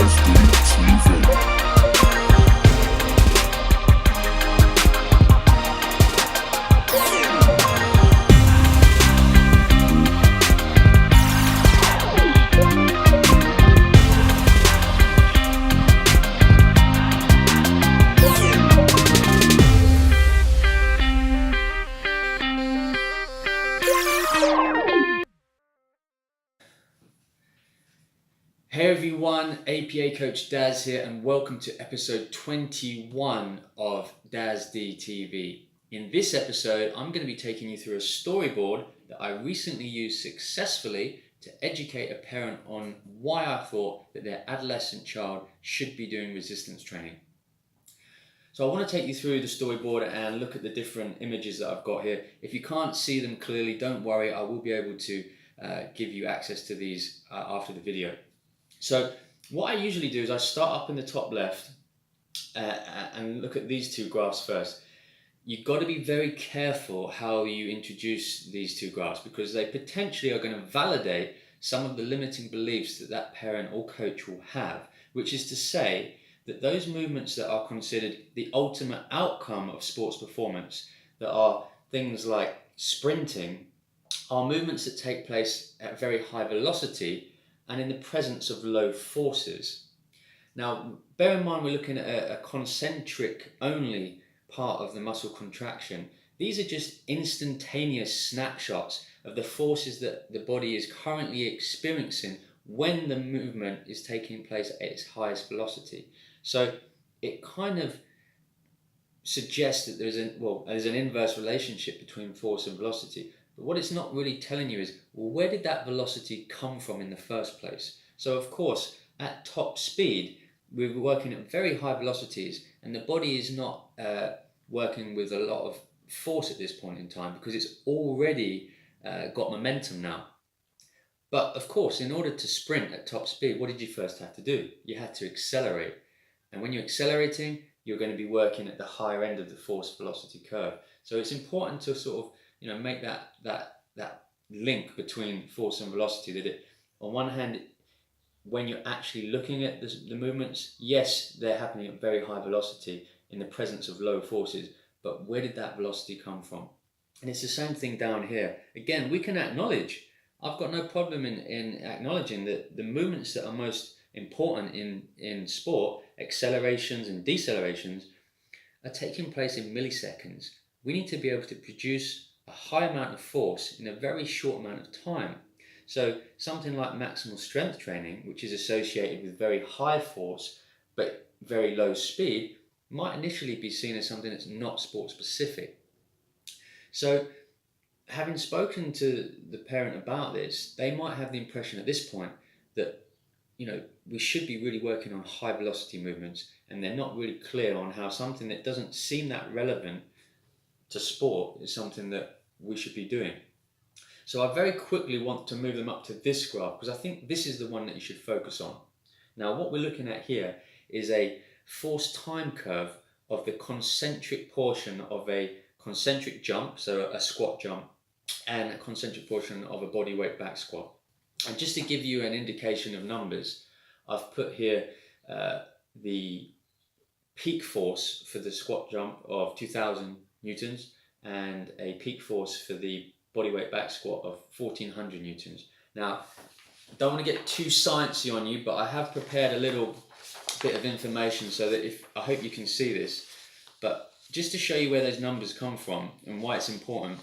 Daz Dee TV. Hey everyone, APA Coach Daz here and welcome to episode 21 of Daz Dee TV. In this episode, I'm going to be taking you through a storyboard that I recently used successfully to educate a parent on why I thought that their adolescent child should be doing resistance training. So I want to take you through the storyboard and look at the different images that I've got here. If you can't see them clearly, don't worry, I will be able to give you access to these after the video. So what I usually do is I start up in the top left and look at these two graphs first. You've got to be very careful how you introduce these two graphs because they potentially are going to validate some of the limiting beliefs that that parent or coach will have, which is to say that those movements that are considered the ultimate outcome of sports performance, that are things like sprinting, are movements that take place at very high velocity and in the presence of low forces. Now, bear in mind we're looking at a concentric only part of the muscle contraction. These are just instantaneous snapshots of the forces that the body is currently experiencing when the movement is taking place at its highest velocity. So it kind of suggests that there's an inverse relationship between force and velocity. But what it's not really telling you is, well, where did that velocity come from in the first place? So of course, at top speed, we're working at very high velocities and the body is not working with a lot of force at this point in time because it's already got momentum now. But of course, in order to sprint at top speed, what did you first have to do? You had to accelerate. And when you're accelerating, you're going to be working at the higher end of the force velocity curve. So it's important to sort of make that link between force and velocity, that it, on one hand, when you're actually looking at the movements, yes, they're happening at very high velocity in the presence of low forces, but where did that velocity come from? And it's the same thing down here. Again, we can acknowledge, I've got no problem in acknowledging that the movements that are most important in sport, accelerations and decelerations, are taking place in milliseconds. We need to be able to produce a high amount of force in a very short amount of time. So something like maximal strength training, which is associated with very high force but very low speed, might initially be seen as something that's not sport specific. So having spoken to the parent about this, they might have the impression at this point that we should be really working on high velocity movements, and they're not really clear on how something that doesn't seem that relevant to sport is something that we should be doing. So I very quickly want to move them up to this graph because I think this is the one that you should focus on. Now what we're looking at here is a force time curve of the concentric portion of a concentric jump, so a squat jump, and a concentric portion of a body weight back squat. And just to give you an indication of numbers, I've put here the peak force for the squat jump of 2000 newtons and a peak force for the bodyweight back squat of 1400 newtons. Now, I don't want to get too sciencey on you, but I have prepared a little bit of information so that I hope you can see this, but just to show you where those numbers come from and why it's important,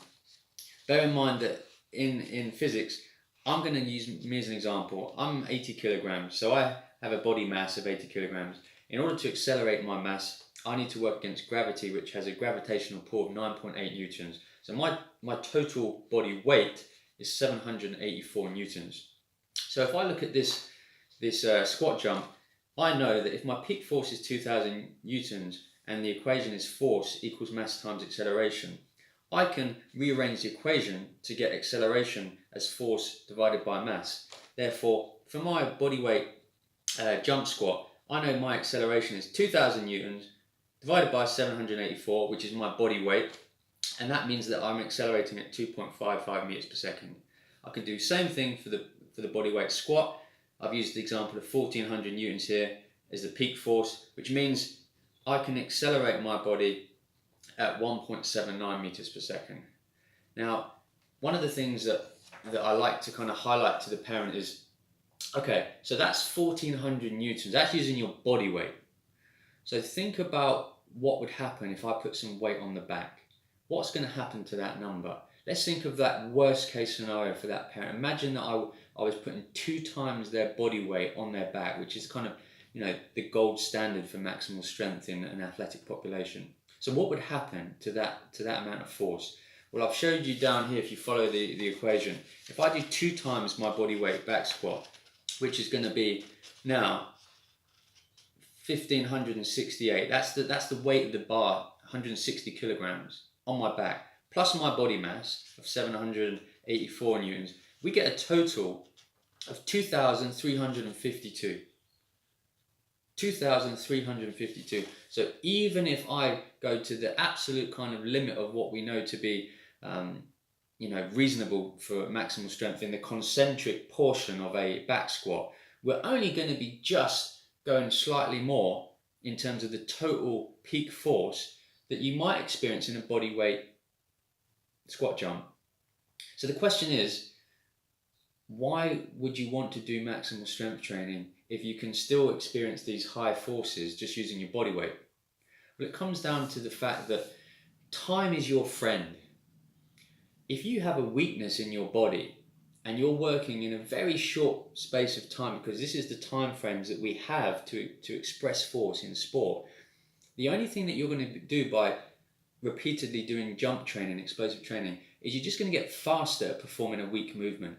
bear in mind that in physics, I'm going to use me as an example. I'm 80 kilograms, so I have a body mass of 80 kilograms. In order to accelerate my mass, I need to work against gravity, which has a gravitational pull of 9.8 newtons. So my total body weight is 784 newtons. So if I look at this squat jump, I know that if my peak force is 2000 newtons and the equation is force equals mass times acceleration, I can rearrange the equation to get acceleration as force divided by mass. Therefore, for my body weight jump squat, I know my acceleration is 2000 newtons divided by 784, which is my body weight, and that means that I'm accelerating at 2.55 meters per second. I can do the same thing for the body weight squat. I've used the example of 1400 newtons here as the peak force, which means I can accelerate my body at 1.79 meters per second. Now, one of the things that I like to kind of highlight to the parent is, okay, so that's 1400 newtons, that's using your body weight. So think about what would happen if I put some weight on the back. What's going to happen to that number? Let's think of that worst case scenario for that parent. Imagine that I was putting 2 times their body weight on their back, which is kind of, the gold standard for maximal strength in an athletic population. So what would happen to that amount of force? Well, I've showed you down here, if you follow the equation, if I do 2 times my body weight back squat, which is going to be now 1568, that's the weight of the bar, 160 kilograms on my back, plus my body mass of 784 newtons, we get a total of 2,352. 2,352. So even if I go to the absolute kind of limit of what we know to be reasonable for maximal strength in the concentric portion of a back squat, we're only going to be just going slightly more in terms of the total peak force that you might experience in a body weight squat jump. So the question is, why would you want to do maximal strength training if you can still experience these high forces just using your body weight? Well, it comes down to the fact that time is your friend. If you have a weakness in your body and you're working in a very short space of time, because this is the time frames that we have to express force in sport, the only thing that you're going to do by repeatedly doing jump training, explosive training, is you're just going to get faster at performing a weak movement.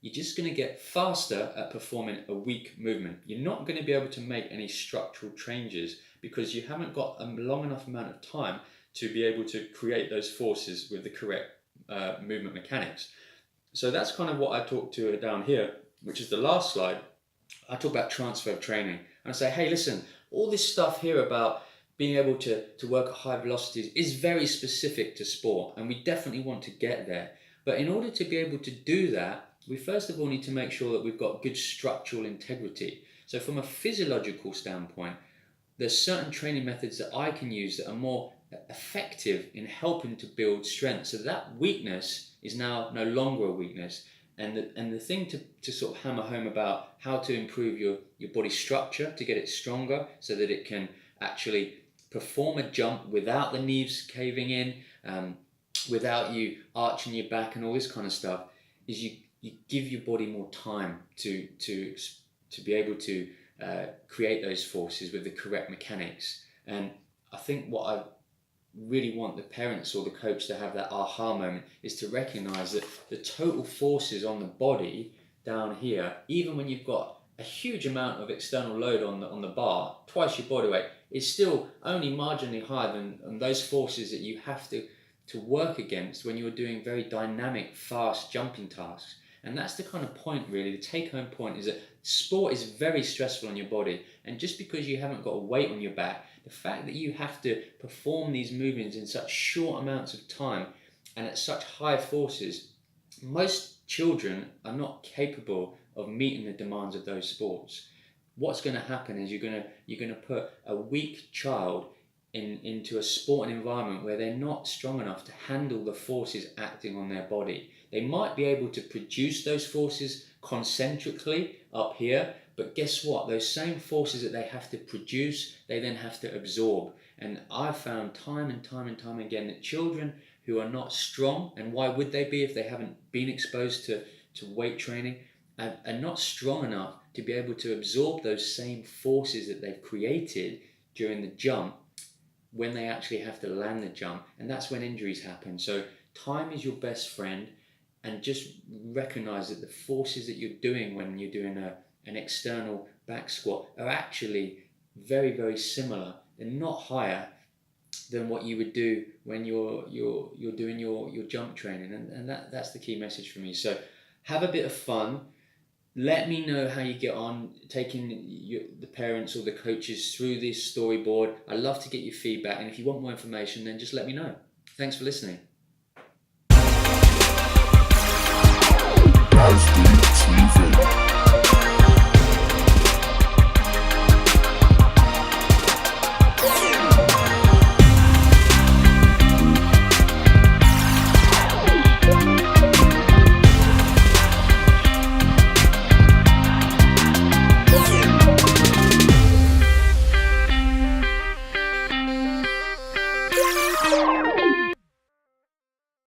You're just going to get faster at performing a weak movement. You're not going to be able to make any structural changes because you haven't got a long enough amount of time to be able to create those forces with the correct movement mechanics. So that's kind of what I talked to down here, which is the last slide. I talk about transfer of training. And I say, hey, listen, all this stuff here about being able to work at high velocities is very specific to sport, and we definitely want to get there. But in order to be able to do that, we first of all need to make sure that we've got good structural integrity. So from a physiological standpoint, there's certain training methods that I can use that are more effective in helping to build strength. So that weakness is now no longer a weakness. And the thing to sort of hammer home about how to improve your body structure to get it stronger so that it can actually perform a jump without the knees caving in, without you arching your back and all this kind of stuff, is you give your body more time to be able to create those forces with the correct mechanics. And I think what I really want the parents or the coach to have that aha moment is to recognize that the total forces on the body down here, even when you've got a huge amount of external load on the bar, twice your body weight, is still only marginally higher than those forces that you have to work against when you're doing very dynamic, fast jumping tasks. And that's the kind of point, really. The take-home point is that sport is very stressful on your body, and just because you haven't got a weight on your back, the fact that you have to perform these movements in such short amounts of time and at such high forces, most children are not capable of meeting the demands of those sports. What's going to happen is you're going to put a weak child into a sporting environment where they're not strong enough to handle the forces acting on their body. They might be able to produce those forces concentrically up here, but guess what? Those same forces that they have to produce, they then have to absorb. And I've found time and time again that children who are not strong, and why would they be if they haven't been exposed to weight training, are not strong enough to be able to absorb those same forces that they've created during the jump when they actually have to land the jump. And that's when injuries happen. So time is your best friend, and just recognize that the forces that you're doing when you're doing an external back squat are actually very, very similar. They're not higher than what you would do when you're doing your jump training, and that's the key message for me. So have a bit of fun. Let me know how you get on taking the parents or the coaches through this storyboard. I'd love to get your feedback, and if you want more information, then just let me know. Thanks for listening. Daz Dee